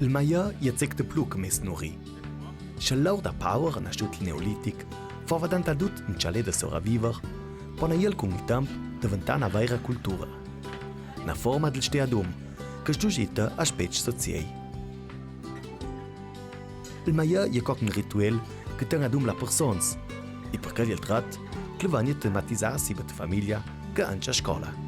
Il maia je zecte plug mes nuri. Schallor da power na stut neolitic, fava danta dut un chalet de soraviver, pona iel con il temp diventa una vera cultura. Na forma del steadum, che stugita a spec soziei. Il maia je coc un rituel che tenga dum la persons, e perché il trat, che vania tematizzarsi per famiglia che anche a scuola.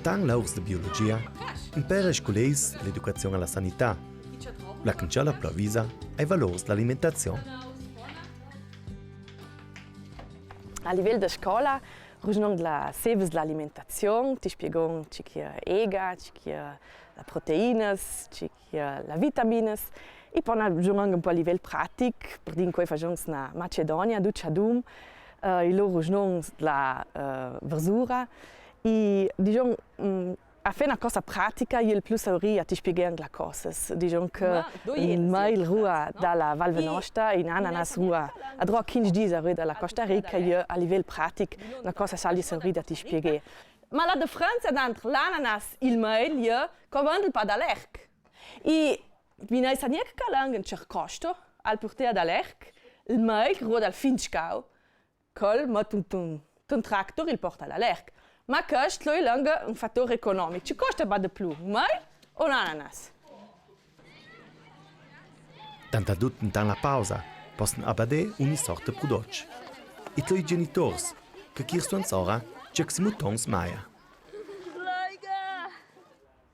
Intanto l'aurs de biologia, impara scuoleis l'educazione alla sanità, la cancella plavisa ai valori dell'alimentazione. A livello di scuola, rusnong la seves dell'alimentazione, ti spiegano c'è ega, c'è la proteínas, c'è la vitaminas, e poi un po' a livello pratico, per dire che facciamo in Macedonia, Duchadum, e loro rusnong la versura, e diciamo a fare una cosa pratica, il più sauria ti spiegano le cose. Diciamo che in mail rua dalla Val Venosta, in ananas rua, a droga 15 giorni dalla Costa Rica, io a livello pratico una cosa sali sauria ti spiegare. Ma la differenza tra l'ananas e il mail io convendo pas dall'erc. E vi ne sa niente che langen c'è costo al portare dall'erc, il mail rua dal finchkau, col ma un tractor il porta dall'erc. Ma questo è un fattore economico. Ci costa pas di più, mai o l'ananas? Tanta dut in la pausa, possono abadere ogni sorta di prodotto. E i genitori, che chiedono ora, c'è si mutons maia.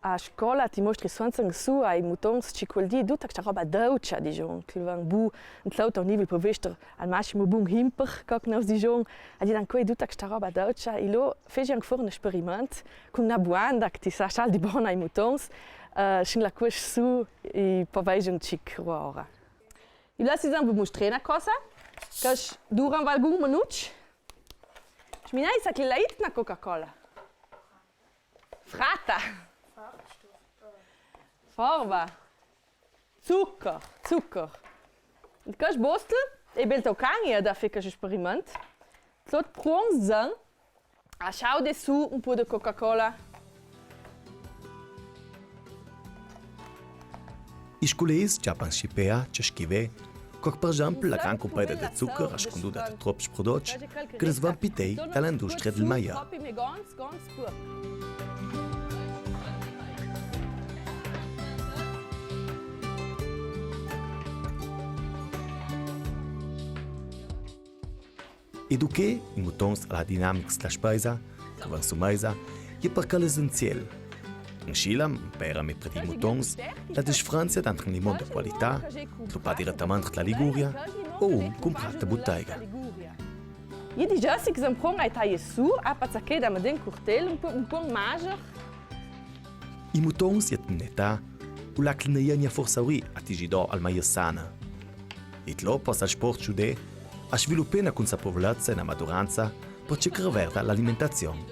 A scuola ti mostri sonzang su ai mutons ci quel di tutta questa roba dolce, diciamo, che van bu un lauto livello previsto al massimo bun himper, che nos diciamo, a di anche tutta questa roba dolce, e lo fece anche un esperimento con una buanda che ti sa di buona ai mutons, sin la quest su e poi un cic ora. E là si zambu mostrare una cosa, che dura alcun minuto. Mi dai sa che la it na Coca-Cola. Frata. Farba, zucker. E que bostel, e bel tocani da fer que experiment. Tot pronzan, a chau de su un po' de Coca-Cola. I scuoleis già pensipea c'è schive, che per esempio la gran comparsa di zucchero ha sconduta di troppi prodotti che si vampitei dall'industria del maia. Eduquer i mutons alla dinamica della spesa, che va su mesa, è perché l'essenziale. In Scila, per mettere i mutons, la differenza tra un limone di qualità, trovato direttamente dalla Liguria, o un comprato bottega. Io dico che se un ai tagli su, a pazzacche da un cortello un po' maggiore. I mutons sono in età, o la clinia forse a tigidò al maia sana. E lo possa sport giudè, a sviluppare una consapevolezza e una maduranza per ciò che riguarda l'alimentazione.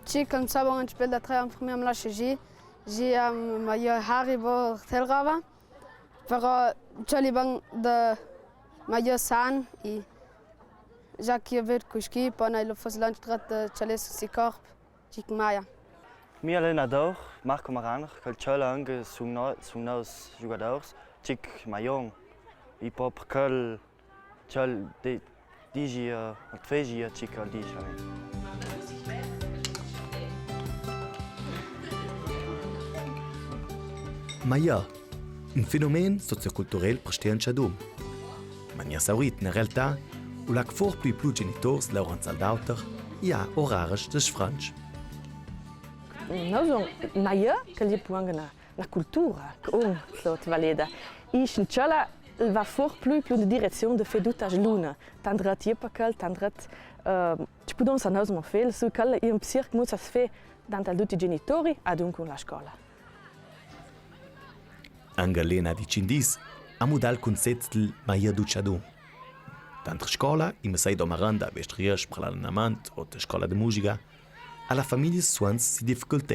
Ci pensavo che spel da 3 anni prima la scegliere, j'ai meilleur haribo telrava, però c'è li bang de meilleur san e già che vedo cuschi, poi lo fos landstrat c'è le si corp, ci maia. Mio allenador Marco Maraner, che c'è anche su nos giocatori, ci maion, e poi perché c'è digi a 2 giorni ci che dice. Maia, un fenomeno socioculturale presente a Dum. Ma non è in realtà u la for più genitori Laurence Aldauter e ha orari di Francia. Noi siamo Maia, che gli può anche la cultura, che è valida. E in ciò va for più in direzione di feduta luna. Tandrat jepakal, tandrat ci può donare noi fare, su che è un psir che si fa da tutti i genitori ad un con la scuola. Angelina di Cindis ha modato il concetto del Maia Duchadum. Tanto scuola, in sei domaranda a vestriere per l'allenamento o la scuola di musica, alla famiglia suons si difficoltà.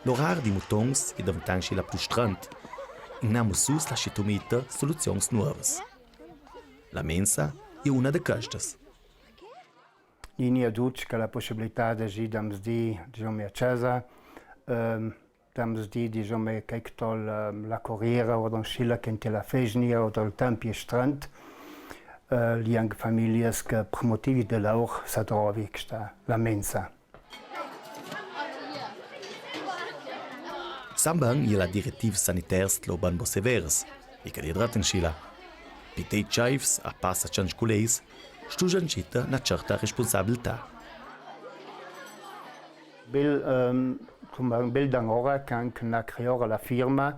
L'orario di mutons è diventato la più strana. Innamu sus la scitomita soluzioni nuove. La mensa è una di queste. in adulti che la possibilità di dams di diciamo a casa dams di diciamo che la corriera o don scilla che te la fesnia o dal tempi strand li anche famiglie che per motivi di lavoro si trovi sta la mensa. Sambang je la direttiv sanitaires loban bo severes, e che diedrat in scilla. Pitei chaifs a passa change culeis, stujan citta na certa responsabilità. Bil d'angora can na creare la firma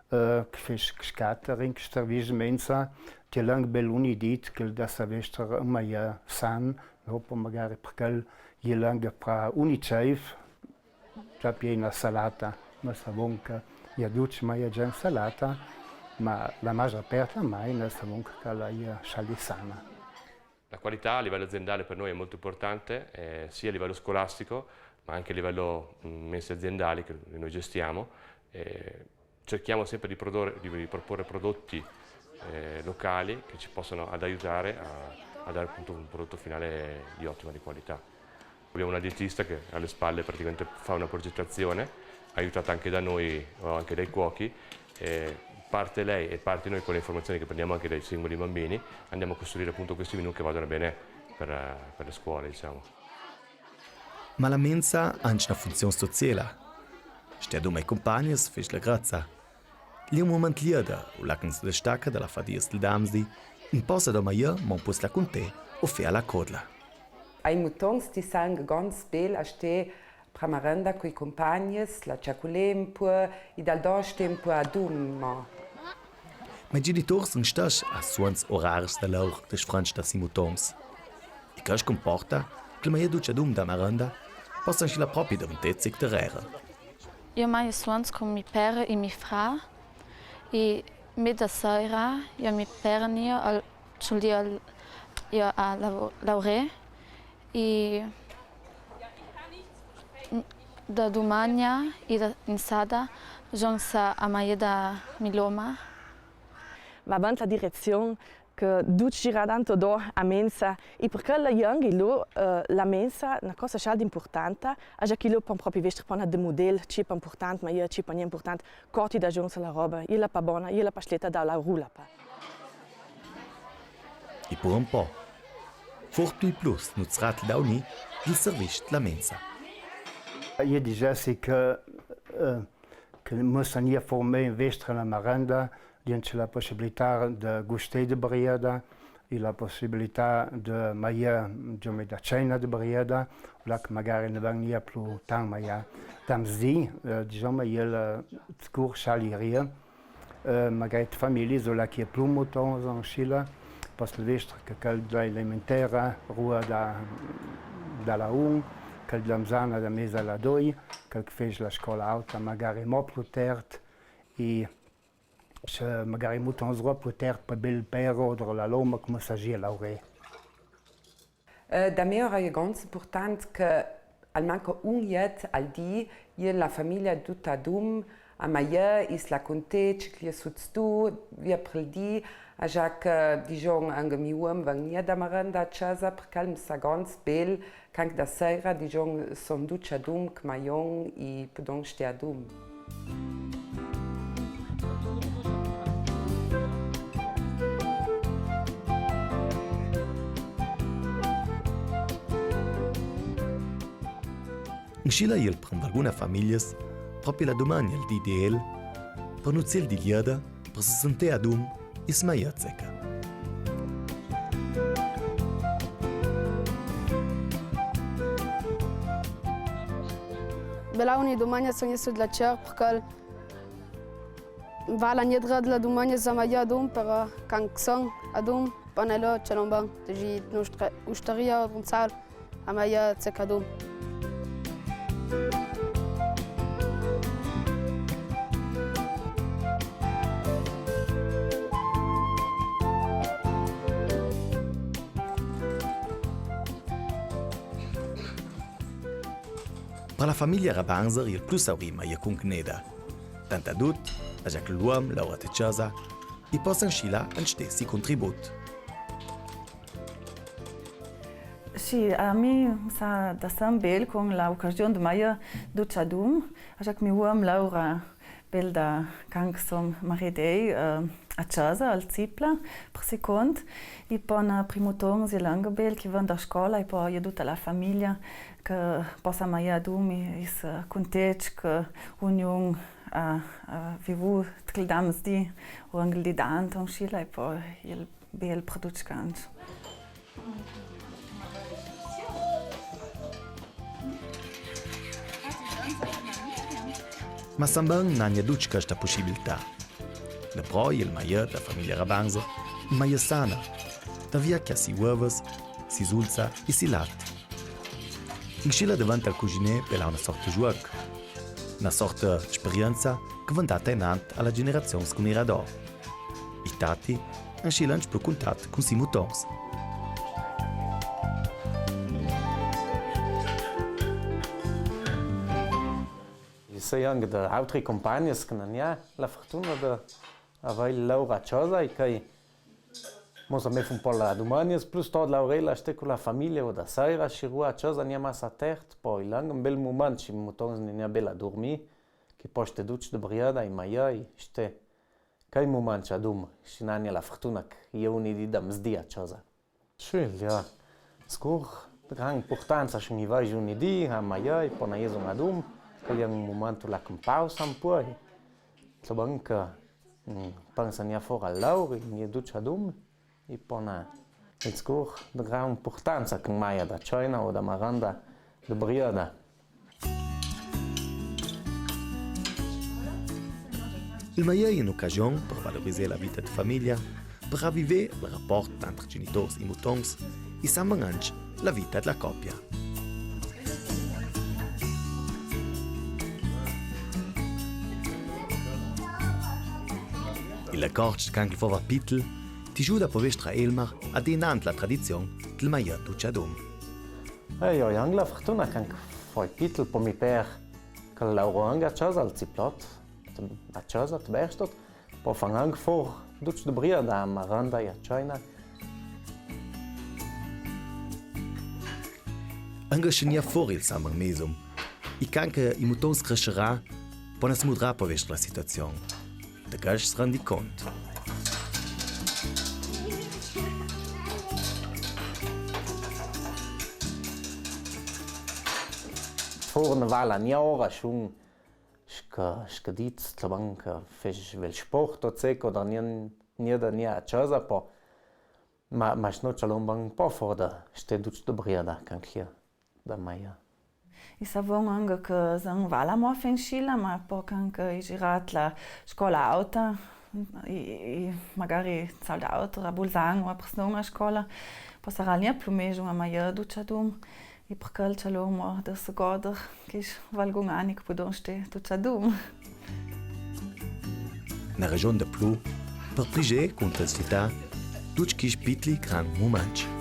che fes catering service mensa ti lang bel unidit che da savestra mai san dopo magari perché je lang pra unicef già piena salata ma savon che je duc mai già salata ma la maggior aperta mai na savon che la je sana. La qualità a livello aziendale per noi è molto importante, sia a livello scolastico ma anche a livello mense aziendali che noi gestiamo. Cerchiamo sempre di proporre prodotti locali che ci possono aiutare a dare appunto un prodotto finale di ottima qualità. Abbiamo una dietista che alle spalle praticamente fa una progettazione, aiutata anche da noi o anche dai cuochi. Parte lei e parte noi con le informazioni che prendiamo anche dai singoli bambini, andiamo a costruire appunto questi menù che vadano bene per le scuole, diciamo. Ma la mensa ha anche una funzione sociale. Stia mai compagni fece la grazia. Lì un momento lieda, o la che si destacca dalla fadias del damsdi, in posa da maia, mon pus la con te, o fea la codla. Ai mutons ti sang ganz bel a ste pramaranda coi compagni, la ciaculem pur, i dal dos tempo a dum. Mai genitori sono stati a suons oraris da loro des franci da simutons. E che si comporta, che mai duce dum da maranda, possono la propria davantezza da rera. Io mai suons con mio padre e mio fratello e metà sera io mi pernio al io a lavorare e da domani e da insada giunsa a mai da Miloma. Va avanti la direzione che duci gira tanto do a mensa e perché la young lo la mensa una cosa già importante a già che lo pan proprio vestire pan de model chip importante ma io chip non importante corti da giunsa la roba io la pa buona io la pasletta da la rula pa E per un po'. Fortui plus nutrat dauni il servizio la mensa. Io dicessi che bisogna formare in vestra la maranda, c'è la possibilità di gustare di brieda, e la possibilità di mangiare da cena di brieda, o che magari non venga più tanto mangiare. Damsdi, diciamo, il scorso all'aria, magari le famiglie sono che più motono sono scilla, posso vestre che l'alimentare rua dalla che l'amzana da mesa alla doi, che fece la scuola alta magari mo più tard e magari molto solo più tard per bel pero o la loma come s'agì lauree. Da me è ganz important che almeno un jet al di la famiglia tutta dum a maia is la conte che sutstu via per di a già che dijon anche mi uom venia da maranda a casa perché mi sa ganz bel che da sera dijon son duccia dum che maion e podon stia dum. In Scila il per alcune famiglie proprio la domani al di ideal per non zel di liada per se sentire ad e smaiat secca. Belauni domani sono io sulla cer perché va la niedra della domani zamaia adum però kan son adum panelo chalomba di nostra usteria un sal a maia secadum. Per la famiglia Rabanzer il plus aurima è con gneda. Tant adut, a già che l'uomo lavora a casa e possono scila un stessi contributo. Sì, a me sa da sam bel con l'occasione di Maia Duchadum, așa că mi uam Laura bel da cansom maridei a casa al Zipla per second e poi na primotong si langa bel che van da scuola e poi tutta la famiglia che possa Maia Dum is content che union a vivu tkildams di o angel di danton schila e poi il bel producant. Ma sambang n'ha duc questa possibilità. La proi il maier da famiglia Rabanza, il maier sana, da via che si uovas, si sulza e si latte. In scilla davanti al cuginè per una sorta di gioco, una sorta di esperienza che va data in ant alla generazione che era da. I tati hanno scilla più contatto con i mutons. Sei anche da altri compagni che non hanno la fortuna di avere Laura a casa e che mossa me un po' la domani plus tot Laurella ste con la famiglia o da sera si rua a casa ne massa tert poi lang un bel moment ci mutons ne bella dormi che poi ste duci de briada e mai ste che moment a dum si non la fortuna che io ni di dam sdi a casa sì ja scur gran importanza che mi vai giorni di a mai poi na ieso a dum che è un momento la pausa un po' so banca pensa ne fuori a Laura ne duci a dum e poi il scur di gran importanza che mai da China o da Maranda de briada. Il maier è un'occasione per valorizzare la vita di famiglia, per ravvivere il rapporto tra genitori e mutons e sambang anche la vita della coppia. Il accordo che anche fa Pittel ti aiuta a povestra Elmar a denant la tradizione del maier Duchadum. Io ho anche la fortuna che fai Pittel per mi per che Laura anche a casa al Ziplot, a casa a Berstot, poi fanno anche fuori Duc de Briada a Maranda e a China. Anche se non è fuori il sambang mesum, e che anche i mutons crescerà, poi si mudrà a povestra la situazione. Da che si rendi conto. Vor una vala ora schon skadit tlabanka fez vel sport o ceco da nie da nie a casa po ma snot chalom po for da ste duc de briada kan hier da maia. I savon anche che zang vala mo fin scilla ma po anche i girat la scuola auta e magari salda auto a bulzang o persona a scuola po sarà nie plumejo a maia Duchadum. E per quel chalom da segoder che valgung anik podon ste Duchadum. Na regione de Plu, per pliger contra la città, duc che spitli gran moment.